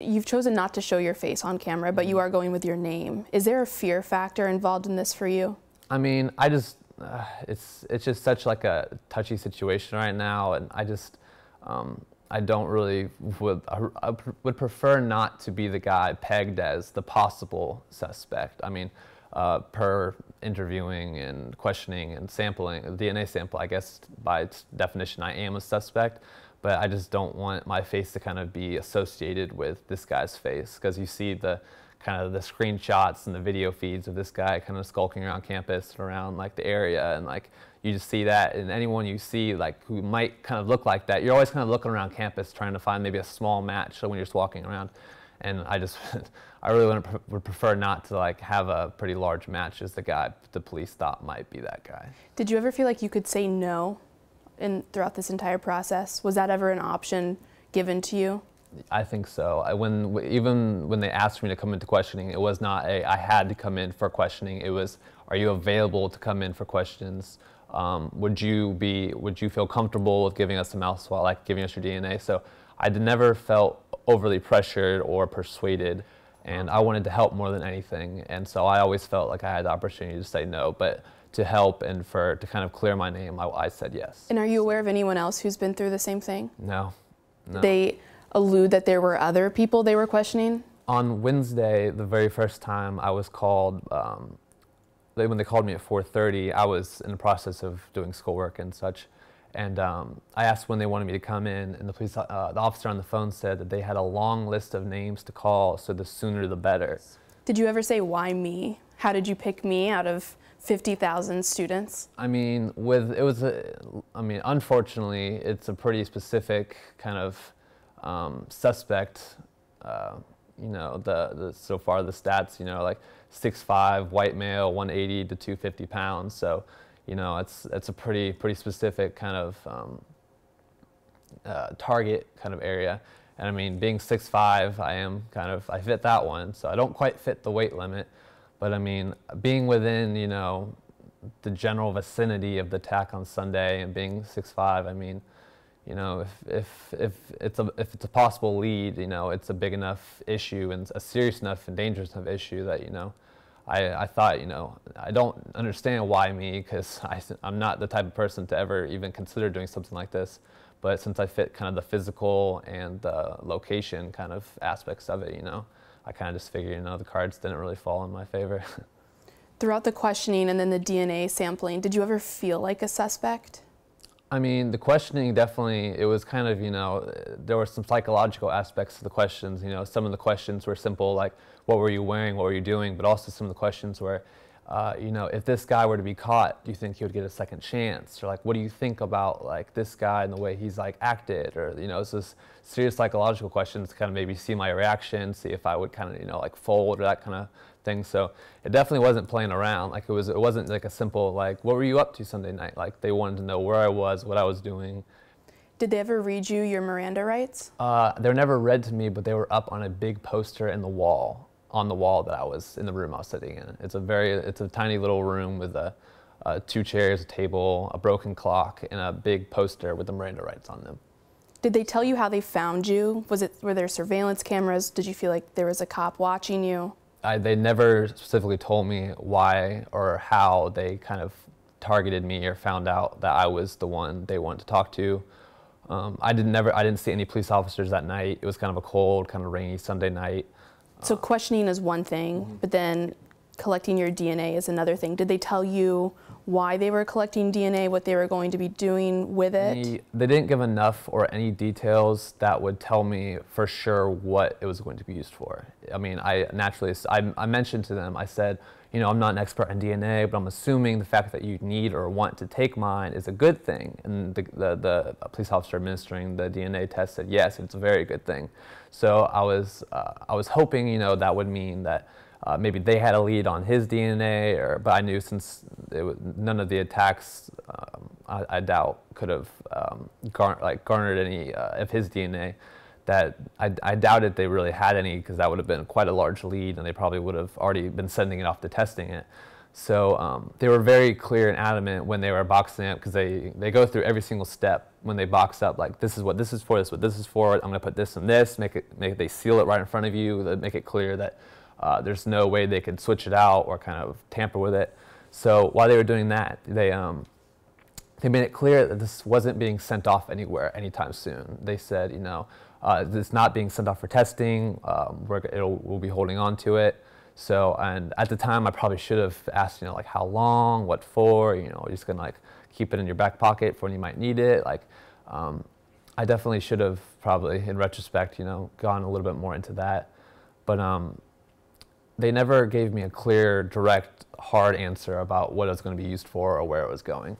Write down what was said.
You've chosen not to show your face on camera, but you are going with your name. Is there a fear factor involved in this for you? I mean, it's just such like a touchy situation right now, and I don't really I would prefer not to be the guy pegged as the possible suspect. I mean, per interviewing and questioning and sampling, a DNA sample, I guess by its definition, I am a suspect. But I just don't want my face to kind of be associated with this guy's face, because you see the kind of the screenshots and the video feeds of this guy kind of skulking around campus, around like the area, and like you just see that, and anyone you see like who might kind of look like that, you're always kind of looking around campus trying to find maybe a small match. So when you're just walking around, and I really would prefer not to like have a pretty large match as the guy the police thought might be that guy. Did you ever feel like you could say no throughout this entire process? Was that ever an option given to you? I think so. Even when they asked me to come into questioning, it was not I had to come in for questioning. It was, are you available to come in for questions? Would you feel comfortable with giving us a mouth swab, like giving us your DNA? So I never felt overly pressured or persuaded, and I wanted to help more than anything. And so I always felt like I had the opportunity to say no, but to help and to kind of clear my name, I said yes. And are you aware of anyone else who's been through the same thing? No. They allude that there were other people they were questioning? On Wednesday, the very first time I was called, when they called me at 4:30, I was in the process of doing schoolwork and such. And I asked when they wanted me to come in, and the officer on the phone said that they had a long list of names to call, so the sooner the better. Did you ever say, why me? How did you pick me out of 50,000 students? I mean, unfortunately, it's a pretty specific kind of suspect. You know, so far the stats, you know, like 6'5", white male, 180 to 250 pounds. So, you know, it's a pretty specific kind of target kind of area. And I mean, being 6'5", I fit that one. So I don't quite fit the weight limit. But I mean, being within, you know, the general vicinity of the attack on Sunday and being 6'5", I mean, you know, if it's a possible lead, you know, it's a big enough issue and a serious enough and dangerous enough issue that, you know, I thought, you know, I don't understand why me, because I'm not the type of person to ever even consider doing something like this. But since I fit kind of the physical and the location kind of aspects of it, you know, I kind of just figured, you know, the cards didn't really fall in my favor. Throughout the questioning and then the DNA sampling, did you ever feel like a suspect? I mean, the questioning definitely, it was kind of, you know, there were some psychological aspects to the questions. You know, some of the questions were simple, like, what were you wearing, what were you doing? But also some of the questions were, you know, if this guy were to be caught, do you think he would get a second chance? Or like, what do you think about like this guy and the way he's like acted? Or, you know, it's just serious psychological questions to kind of maybe see my reaction, see if I would kind of, you know, like fold or that kind of thing. So it definitely wasn't playing around. Like it wasn't like a simple, like, what were you up to Sunday night? Like they wanted to know where I was, what I was doing. Did they ever read you your Miranda rights? They were never read to me, but they were up on a big poster in the wall. On the wall that I was in the room I was sitting in. It's a tiny little room with 2 chairs, a table, a broken clock, and a big poster with the Miranda rights on them. Did they tell you how they found you? Were there surveillance cameras? Did you feel like there was a cop watching you? They never specifically told me why or how they kind of targeted me or found out that I was the one they wanted to talk to. I didn't see any police officers that night. It was kind of a cold, kind of rainy Sunday night. So questioning is one thing, but then collecting your DNA is another thing. Did they tell you why they were collecting DNA, what they were going to be doing with it? They didn't give enough or any details that would tell me for sure what it was going to be used for. I mean, I mentioned to them, I said, you know, I'm not an expert in DNA, but I'm assuming the fact that you need or want to take mine is a good thing. And the police officer administering the DNA test said, yes, it's a very good thing. So I was hoping, you know, that would mean that maybe they had a lead on his DNA, but I knew since none of the attacks, I doubt, could have garnered any of his DNA, that I doubted they really had any, because that would have been quite a large lead and they probably would have already been sending it off to testing it. So they were very clear and adamant when they were boxing up, because they go through every single step when they box up, like this is what this is for, this is what this is for, I'm gonna put this and this, they seal it right in front of you, they make it clear that there's no way they could switch it out or kind of tamper with it. So while they were doing that, they made it clear that this wasn't being sent off anywhere anytime soon. They said, you know, it's not being sent off for testing, we'll be holding on to it. So, and at the time I probably should have asked, you know, like how long, what for, you know, you're just gonna like keep it in your back pocket for when you might need it. Like, I definitely should have probably, in retrospect, you know, gone a little bit more into that. But they never gave me a clear, direct, hard answer about what it was going to be used for or where it was going.